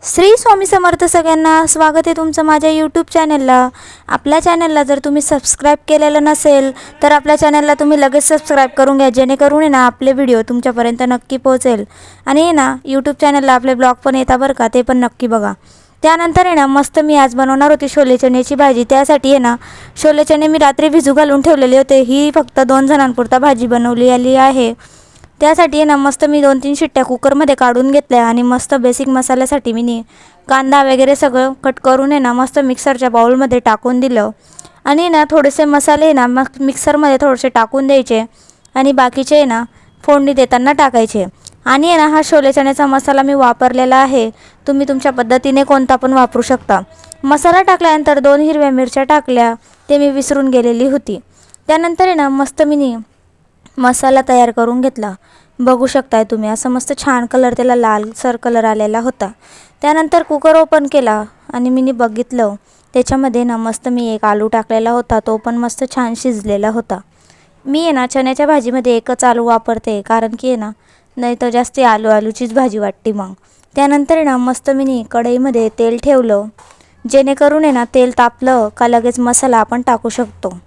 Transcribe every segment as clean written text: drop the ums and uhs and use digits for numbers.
श्री स्वामी समर्थ सगळ्यांना स्वागत आहे तुमचं माझ्या यूट्यूब चॅनलला। आपल्या चॅनलला जर तुम्ही सबस्क्राईब केलेलं नसेल तर आपल्या चॅनलला तुम्ही लगेच सबस्क्राईब करून घ्या, जेणेकरून ना आपले व्हिडिओ तुमच्यापर्यंत नक्की पोहोचेल। आणि ना यूट्यूब चॅनलला आपले ब्लॉग पण येतात बरं का, ते पण नक्की बघा। त्यानंतर आहे ना मस्त मी आज बनवणार होती छोले चण्याची भाजी। त्यासाठी आहे ना छोले चणे मी रात्री भिजू घालून ठेवलेले होते। ही फक्त 2 जणांपुरता भाजी बनवली आहे। त्यासाठी आहे ना मस्त मी 2-3 शिट्ट्या कुकरमध्ये काढून घेतल्या आणि मस्त बेसिक मसाल्यासाठी मी कांदा वगैरे सगळं कट करून आहे ना मस्त मिक्सरच्या बाउलमध्ये टाकून दिलं। आणि ना थोडेसे मसाले ना मिक्सरमध्ये थोडेसे टाकून द्यायचे आणि बाकीचे आहे ना फोडणी देताना टाकायचे। आणि आहे ना हा छोले चण्याचा मसाला मी वापरलेला आहे, तुम्ही तुमच्या पद्धतीने कोणता पण वापरू शकता। मसाला टाकल्यानंतर 2 हिरव्या मिरच्या टाकल्या, ते मी विसरून गेलेली होती। त्यानंतर आहे ना मस्त मी मसाला तयार करून घेतला, बघू शकताय तुम्ही। असं मस्त छान कलर, त्याला लालसर कलर आलेला होता। त्यानंतर कुकर ओपन केला आणि मी बघितलं त्याच्यामध्ये ना मस्त मी एक आलू टाकलेला होता, तो पण मस्त छान शिजलेला होता। मी आहे ना चण्याच्या भाजीमध्ये एकच आलू वापरते, कारण की आहे ना नाही तर जास्त आलूचीच भाजी वाटते मग। त्यानंतर आहे ना मस्त मी कढईमध्ये तेल ठेवलं, जेणेकरून आहे ना तेल तापलं का लगेच मसाला आपण टाकू शकतो।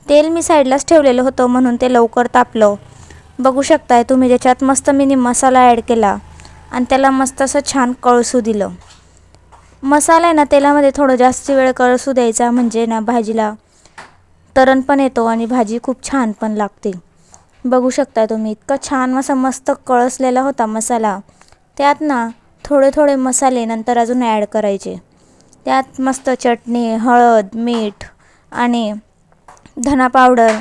तेल मी साईडलाच ठेवलेलं होतं म्हणून ते लवकर तापलं, बघू शकताय तुम्ही। त्याच्यात मस्त मी मसाला ॲड केला आणि त्याला मस्त असं छान कळसू दिलं। मसाला आहे ना तेलामध्ये थोडं जास्त वेळ कळसू द्यायचा, म्हणजे ना भाजीला तरण पण येतो आणि भाजी खूप छान पण लागते। बघू शकताय तुम्ही, इतका छान असा मस्त कळसलेला होता मसाला। त्यात ना थोडे मसाले नंतर अजून ॲड करायचे। त्यात मस्त चटणी, हळद, मीठ आणि धना पावडर,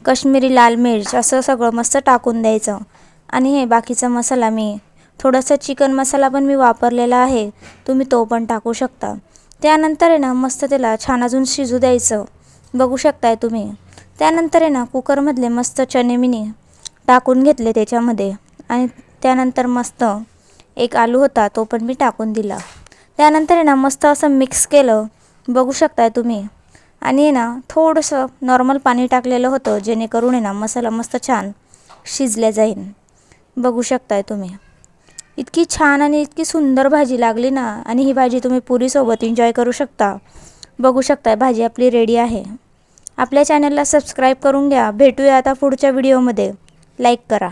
काश्मीरी लाल मिर्च असं सगळं मस्त टाकून द्यायचं। आणि हे बाकीचा मसाला मी थोडासा चिकन मसाला पण मी वापरलेला आहे, तुम्ही तो पण टाकू शकता। त्यानंतर आहे ना मस्त त्याला छान अजून शिजू द्यायचं, बघू शकताय तुम्ही। त्यानंतर आहे ना कुकरमधले मस्त चणे मी टाकून घेतले त्याच्यामध्ये आणि त्यानंतर मस्त एक आलू होता तो पण मी टाकून दिला। त्यानंतर आहे ना मस्त असं मिक्स केलं, बघू शकताय तुम्ही। आणि ना थोडंसं नॉर्मल पाणी टाकलेलं होतं, जेणेकरून आहे ना मसाला मस्त छान शिजल्या जाईल, बघू शकताय तुम्ही। इतकी छान आणि इतकी सुंदर भाजी लागली ना, आणि ही भाजी तुम्ही पुरीसोबत एन्जॉय करू शकता। बघू शकताय भाजी आपली रेडी आहे। आपल्या चॅनलला सबस्क्राईब करून घ्या। भेटूया आता पुढच्या व्हिडिओमध्ये, लाईक करा।